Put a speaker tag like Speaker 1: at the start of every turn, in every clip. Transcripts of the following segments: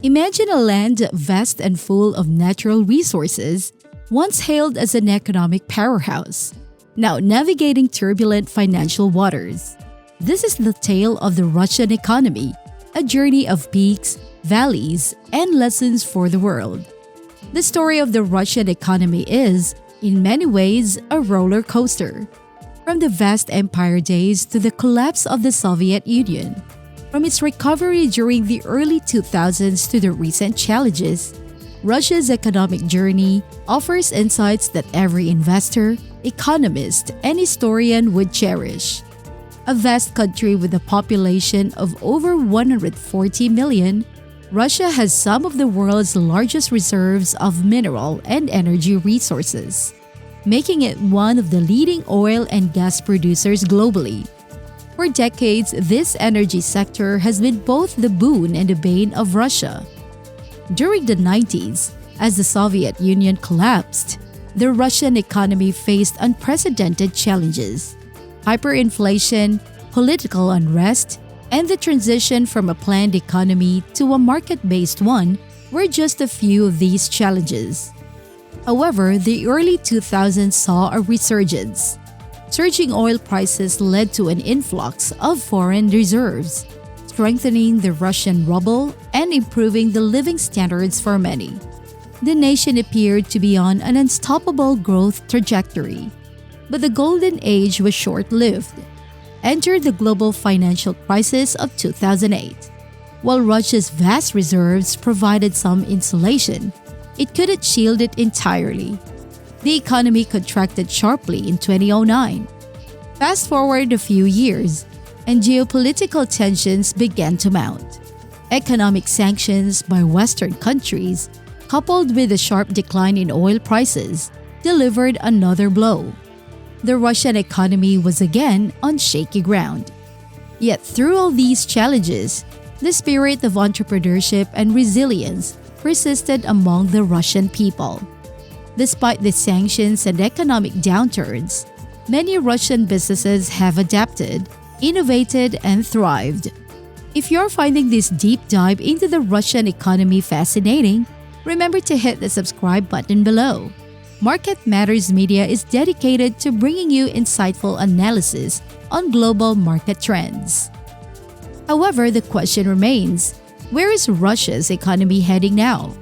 Speaker 1: Imagine a land vast and full of natural resources, once hailed as an economic powerhouse, now navigating turbulent financial waters. This is the tale of the Russian economy, a journey of peaks, valleys, and lessons for the world. The story of the Russian economy is, in many ways, a roller coaster. From the vast empire days to the collapse of the Soviet Union, from its recovery during the early 2000s to the recent challenges, Russia's economic journey offers insights that every investor, economist, and historian would cherish. A vast country with a population of over 140 million, Russia has some of the world's largest reserves of mineral and energy resources, making it one of the leading oil and gas producers globally. For decades, this energy sector has been both the boon and the bane of Russia. During the 90s, as the Soviet Union collapsed, the Russian economy faced unprecedented challenges. Hyperinflation, political unrest, and the transition from a planned economy to a market-based one were just a few of these challenges. However, the early 2000s saw a resurgence. Surging oil prices led to an influx of foreign reserves, strengthening the Russian ruble and improving the living standards for many. The nation appeared to be on an unstoppable growth trajectory. But the golden age was short-lived. Enter the global financial crisis of 2008. While Russia's vast reserves provided some insulation, it couldn't shield it entirely. The economy contracted sharply in 2009. Fast forward a few years, and geopolitical tensions began to mount. Economic sanctions by Western countries, coupled with a sharp decline in oil prices, delivered another blow. The Russian economy was again on shaky ground. Yet through all these challenges, the spirit of entrepreneurship and resilience persisted among the Russian people. Despite the sanctions and economic downturns, many Russian businesses have adapted, innovated, and thrived. If you're finding this deep dive into the Russian economy fascinating, remember to hit the subscribe button below. Market Matters Media is dedicated to bringing you insightful analysis on global market trends. However, the question remains, where is Russia's economy heading now?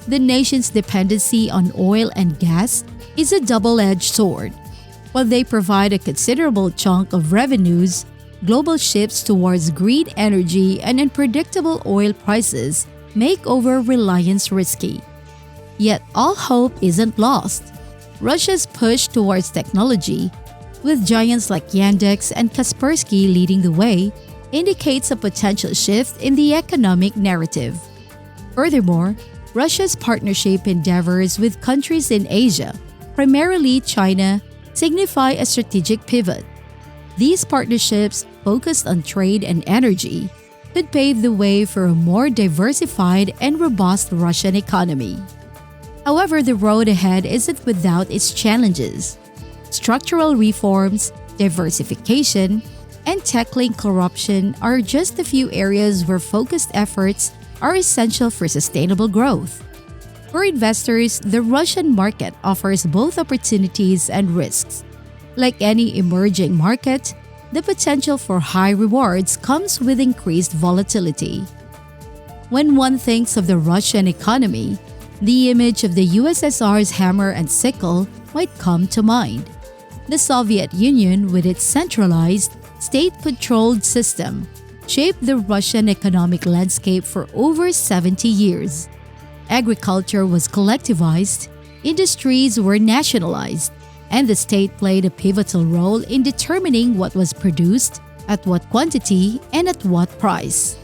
Speaker 1: The nation's dependency on oil and gas is a double-edged sword. While they provide a considerable chunk of revenues, global shifts towards green energy and unpredictable oil prices make over-reliance risky. Yet all hope isn't lost. Russia's push towards technology, with giants like Yandex and Kaspersky leading the way, indicates a potential shift in the economic narrative. Furthermore, Russia's partnership endeavors with countries in Asia, primarily China, signify a strategic pivot. These partnerships, focused on trade and energy, could pave the way for a more diversified and robust Russian economy. However, the road ahead isn't without its challenges. Structural reforms, diversification, and tackling corruption are just a few areas where focused efforts are essential for sustainable growth. For investors, the Russian market offers both opportunities and risks. Like any emerging market, the potential for high rewards comes with increased volatility. When one thinks of the Russian economy, the image of the USSR's hammer and sickle might come to mind. The Soviet Union, with its centralized, state-controlled system, shaped the Russian economic landscape for over 70 years. Agriculture was collectivized, industries were nationalized, and the state played a pivotal role in determining what was produced, at what quantity, and at what price.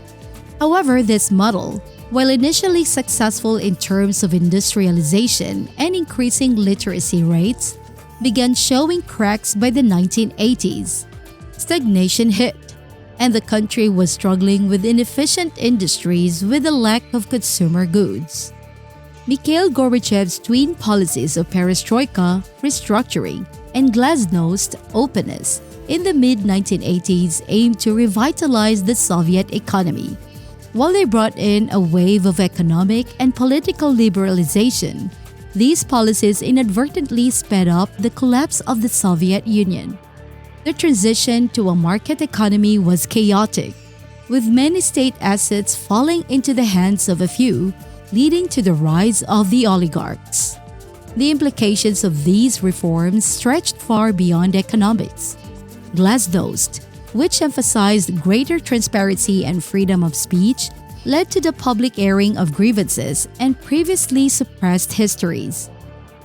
Speaker 1: However, this model, while initially successful in terms of industrialization and increasing literacy rates, began showing cracks by the 1980s. Stagnation hit, and the country was struggling with inefficient industries with a lack of consumer goods. Mikhail Gorbachev's twin policies of perestroika, restructuring, and glasnost openness in the mid-1980s aimed to revitalize the Soviet economy. While they brought in a wave of economic and political liberalization, these policies inadvertently sped up the collapse of the Soviet Union. The transition to a market economy was chaotic, with many state assets falling into the hands of a few, leading to the rise of the oligarchs. The implications of these reforms stretched far beyond economics. Glasnost, which emphasized greater transparency and freedom of speech, led to the public airing of grievances and previously suppressed histories.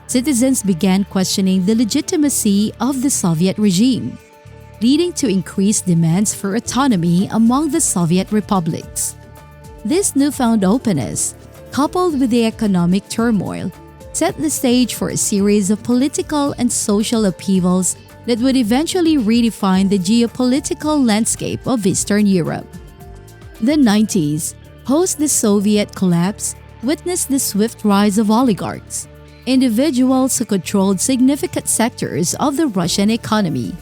Speaker 1: Citizens began questioning the legitimacy of the Soviet regime, leading to increased demands for autonomy among the Soviet republics. This newfound openness, coupled with the economic turmoil, set the stage for a series of political and social upheavals that would eventually redefine the geopolitical landscape of Eastern Europe. The 90s, post the Soviet collapse, witnessed the swift rise of oligarchs, individuals who controlled significant sectors of the Russian economy.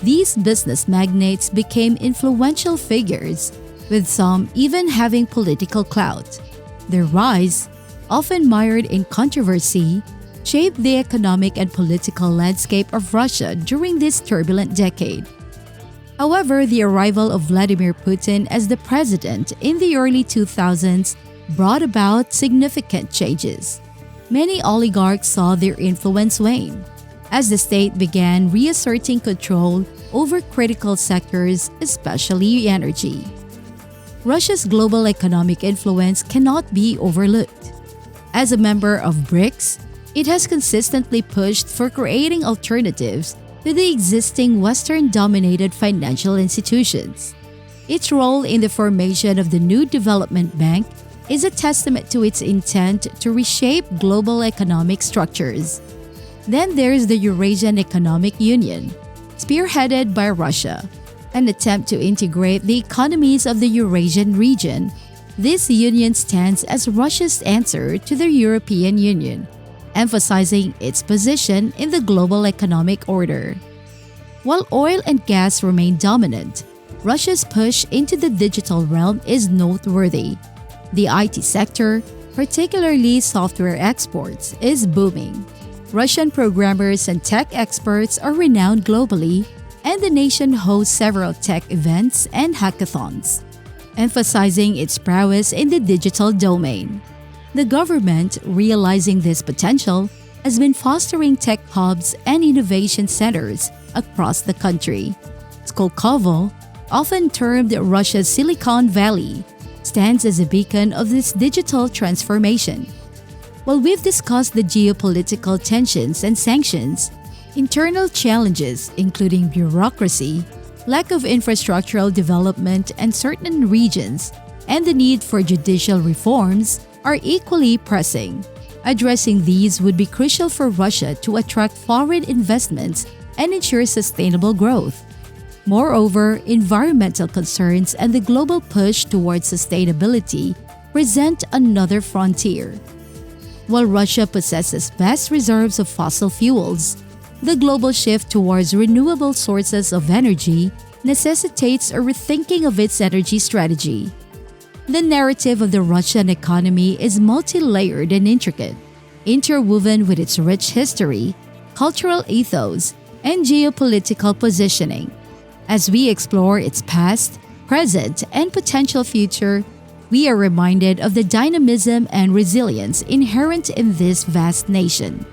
Speaker 1: These business magnates became influential figures, with some even having political clout. Their rise, often mired in controversy, shaped the economic and political landscape of Russia during this turbulent decade. However, the arrival of Vladimir Putin as the president in the early 2000s brought about significant changes. Many oligarchs saw their influence wane, as the state began reasserting control over critical sectors, especially energy. Russia's global economic influence cannot be overlooked. As a member of BRICS, it has consistently pushed for creating alternatives to the existing Western-dominated financial institutions. Its role in the formation of the new development bank is a testament to its intent to reshape global economic structures. Then there's the Eurasian Economic Union, spearheaded by Russia, an attempt to integrate the economies of the Eurasian region. This union stands as Russia's answer to the European Union, emphasizing its position in the global economic order. While oil and gas remain dominant, Russia's push into the digital realm is noteworthy. The IT sector, particularly software exports, is booming. Russian programmers and tech experts are renowned globally, and the nation hosts several tech events and hackathons, emphasizing its prowess in the digital domain. The government, realizing this potential, has been fostering tech hubs and innovation centers across the country. Skolkovo, often termed Russia's Silicon Valley, stands as a beacon of this digital transformation. While we've discussed the geopolitical tensions and sanctions, internal challenges, including bureaucracy, lack of infrastructural development in certain regions, and the need for judicial reforms, are equally pressing. Addressing these would be crucial for Russia to attract foreign investments and ensure sustainable growth. Moreover, environmental concerns and the global push towards sustainability present another frontier. While Russia possesses vast reserves of fossil fuels, the global shift towards renewable sources of energy necessitates a rethinking of its energy strategy. The narrative of the Russian economy is multi-layered and intricate, interwoven with its rich history, cultural ethos, and geopolitical positioning. As we explore its past, present, and potential future, we are reminded of the dynamism and resilience inherent in this vast nation.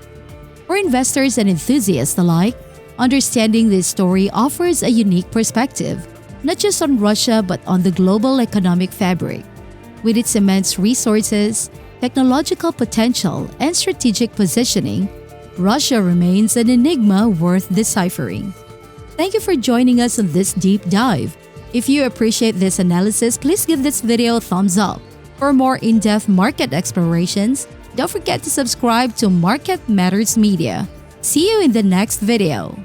Speaker 1: For investors and enthusiasts alike, understanding this story offers a unique perspective, not just on Russia but on the global economic fabric. With its immense resources, technological potential, and strategic positioning, Russia remains an enigma worth deciphering. Thank you for joining us on this deep dive. If you appreciate this analysis, please give this video a thumbs up. For more in-depth market explorations, don't forget to subscribe to Market Matters Media. See you in the next video.